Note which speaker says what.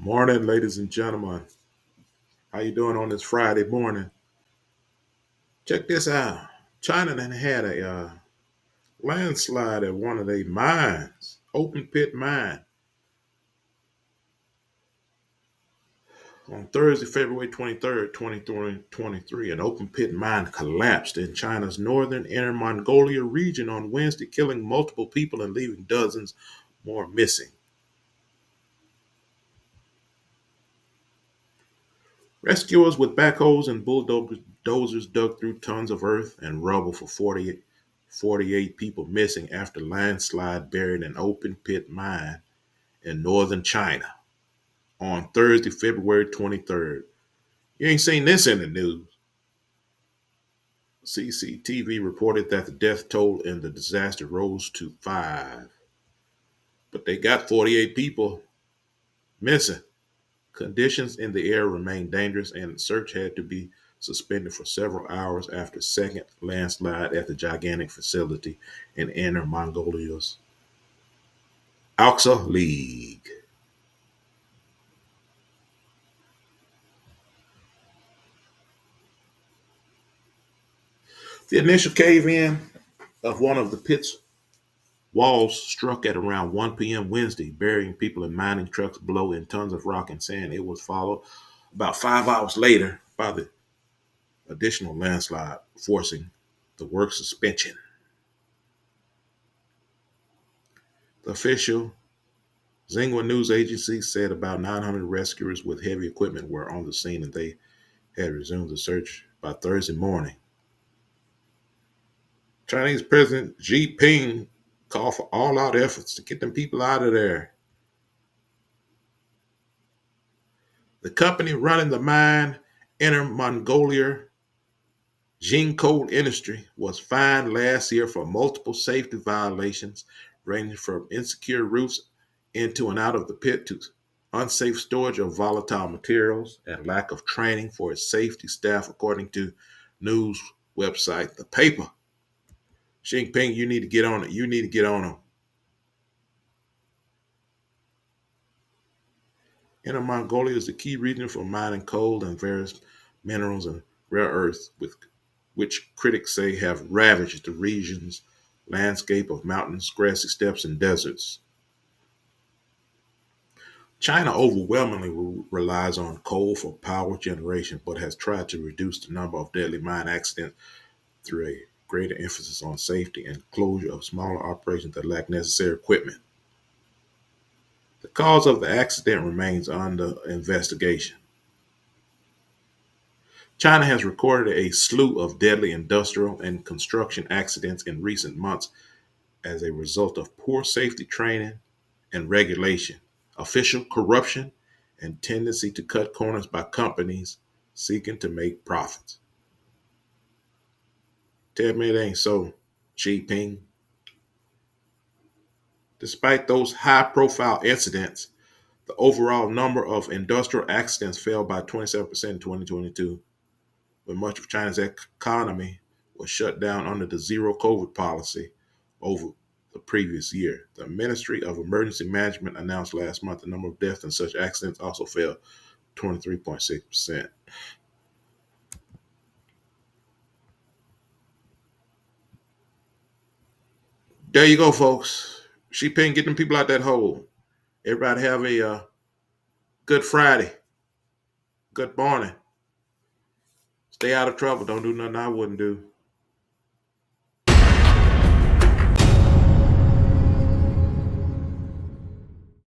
Speaker 1: Morning, ladies and gentlemen. How you doing on this Friday morning? Check this out. China done had a landslide at one of their mines, open pit mine, on Thursday, February 23rd, 2023. An open pit mine collapsed in China's northern Inner Mongolia region on Wednesday, killing multiple people and leaving dozens more missing. Rescuers with backhoes and bulldozers dug through tons of earth and rubble for 48 people missing after landslide buried an open pit mine in northern China on Thursday, February 23rd. You ain't seen this in the news. CCTV reported that the death toll in the disaster rose to 5, but they got 48 people missing. Conditions in the air remained dangerous, and search had to be suspended for several hours after second landslide at the gigantic facility in Inner Mongolia's Aksa League. The initial cave-in of one of the pit's walls struck at around 1 p.m. Wednesday, burying people in mining trucks below in tons of rock and sand. It was followed about 5 hours later by the additional landslide, forcing the work suspension. The official Xinhua news agency said about 900 rescuers with heavy equipment were on the scene and they had resumed the search by Thursday morning. Chinese President Xi Jinping called for all-out efforts to get them people out of there. The company running the mine, Inner Mongolia Jinko Industry, was fined last year for multiple safety violations ranging from insecure routes into and out of the pit to unsafe storage of volatile materials and lack of training for its safety staff, according to news website The Paper. Xi Jinping, you need to get on it. You need to get on them. Inner Mongolia is the key region for mining coal and various minerals and rare earths, with which critics say have ravaged the region's landscape of mountains, grassy steppes, and deserts. China overwhelmingly relies on coal for power generation, but has tried to reduce the number of deadly mine accidents through a greater emphasis on safety and closure of smaller operations that lack necessary equipment. The cause of the accident remains under investigation. China has recorded a slew of deadly industrial and construction accidents in recent months as a result of poor safety training and regulation, official corruption, and tendency to cut corners by companies seeking to make profits. Tell me it ain't so, Xi Jinping. Despite those high profile incidents, the overall number of industrial accidents fell by 27% in 2022, when much of China's economy was shut down under the zero COVID policy over the previous year. The Ministry of Emergency Management announced last month the number of deaths in such accidents also fell 23.6%. There you go, folks. Xi Jinping, get them people out that hole. Everybody have a good Friday. Good morning. Stay out of trouble. Don't do nothing I wouldn't do.